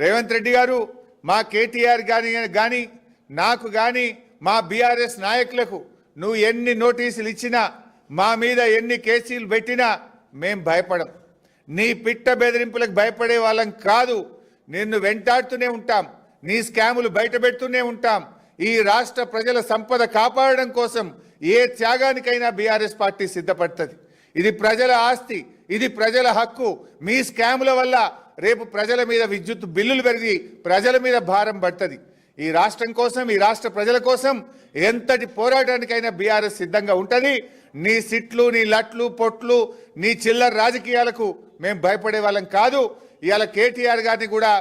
రేవంత్ రెడ్డి గారు మా కేటీఆర్ కానీ నాకు కానీ మా బీఆర్ఎస్ నాయకులకు నువ్వు ఎన్ని నోటీసులు ఇచ్చినా మా మీద ఎన్ని కేసులు పెట్టినా మేం భయపడం. నీ పిట్ట బెదిరింపులకు భయపడే వాళ్ళం కాదు. నిన్ను వెంటాడుతూనే ఉంటాం, నీ స్కాములు బయటపెడుతూనే ఉంటాం. ఈ రాష్ట్ర ప్రజల సంపద కాపాడడం కోసం ఏ త్యాగానికైనా బీఆర్ఎస్ పార్టీ సిద్ధపడుతుంది. ఇది ప్రజల ఆస్తి, ఇది ప్రజల హక్కు. మీ స్కాముల వల్ల రేపు ప్రజల మీద విద్యుత్ బిల్లులు పెరిగి ప్రజల మీద భారం పడుతుంది. ఈ రాష్ట్రం కోసం, ఈ రాష్ట్ర ప్రజల కోసం ఎంతటి పోరాటానికైనా బీఆర్ఎస్ సిద్ధంగా ఉంటుంది. నీ సిట్లు, నీ లట్లు, పొట్లు, నీ చిల్లర రాజకీయాలకు మేము భయపడే వాళ్ళం కాదు. ఇవాళ కేటీఆర్ గారిని కూడా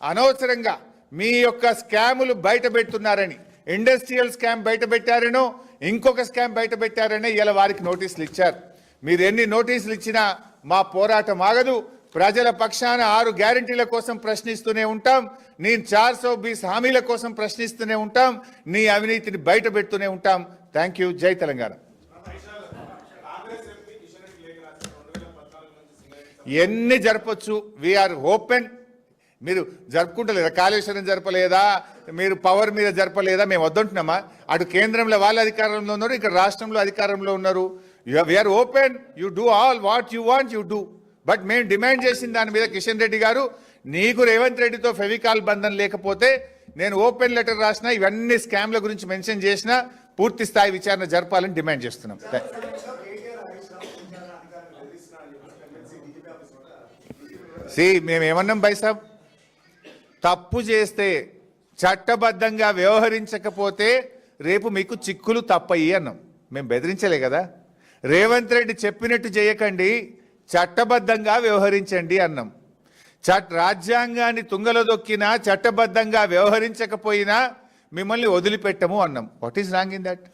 అనవసరంగా మీ యొక్క స్కాములు బయట పెడుతున్నారని, ఇండస్ట్రియల్ స్కామ్ బయట పెట్టారనో ఇంకొక స్కామ్ బయట పెట్టారని ఇలా వారికి నోటీసులు ఇచ్చారు. మీరు ఎన్ని నోటీసులు ఇచ్చినా మా పోరాటం ఆగదు. ప్రజల పక్షాన 6 గ్యారంటీల కోసం ప్రశ్నిస్తూనే ఉంటాం. నీ 420 హామీల కోసం ప్రశ్నిస్తూనే ఉంటాం. నీ అవినీతిని బయట పెడుతూనే ఉంటాం. Thank you. జై తెలంగాణ. ఎన్ని జరపచ్చు, వీఆర్ ఓపెన్. మీరు జరుపుకుంటలేదా? కాళేశ్వరం జరపలేదా? మీరు పవర్ మీద జరపలేదా? మేము వద్దంటున్నామా? అటు కేంద్రంలో వాళ్ళ అధికారంలో ఉన్నారు, ఇక్కడ రాష్ట్రంలో అధికారంలో ఉన్నారు. We are open. You do all what you want, you do. But మేము డిమాండ్ చేసిన దాని మీద కిషన్ రెడ్డి గారు, నీకు రేవంత్ రెడ్డితో ఫెవికాల్ బంధం లేకపోతే నేను ఓపెన్ లెటర్ రాసిన, ఇవన్నీ స్కామ్ల గురించి మెన్షన్ చేసిన పూర్తి స్థాయి విచారణ జరపాలని డిమాండ్ చేస్తున్నాం. మేమేమన్నాం బైసాబ్, తప్పు చేస్తే చట్టబద్ధంగా వ్యవహరించకపోతే రేపు మీకు చిక్కులు తప్పయి అన్నాం. మేము బెదిరించలే కదా. రేవంత్ రెడ్డి చెప్పినట్టు చేయకండి, చట్టబద్ధంగా వ్యవహరించండి అన్నాం. రాజ్యాంగాన్ని తుంగలో దొక్కినా చట్టబద్ధంగా వ్యవహరించకపోయినా మిమ్మల్ని వదిలిపెట్టము అన్నాం. What is wrong in that?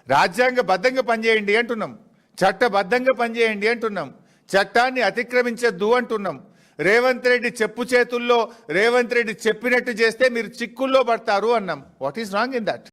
రాజ్యాంగబద్ధంగా పనిచేయండి అంటున్నాం, చట్టబద్ధంగా పనిచేయండి అంటున్నాం, చట్టాన్ని అతిక్రమించద్దు అంటున్నాం. రేవంత్ రెడ్డి చెప్పు చేతుల్లో రేవంత్ రెడ్డి చెప్పినట్టు చేస్తే మీరు చిక్కుల్లో పడతారు అన్నాం. What is wrong in that?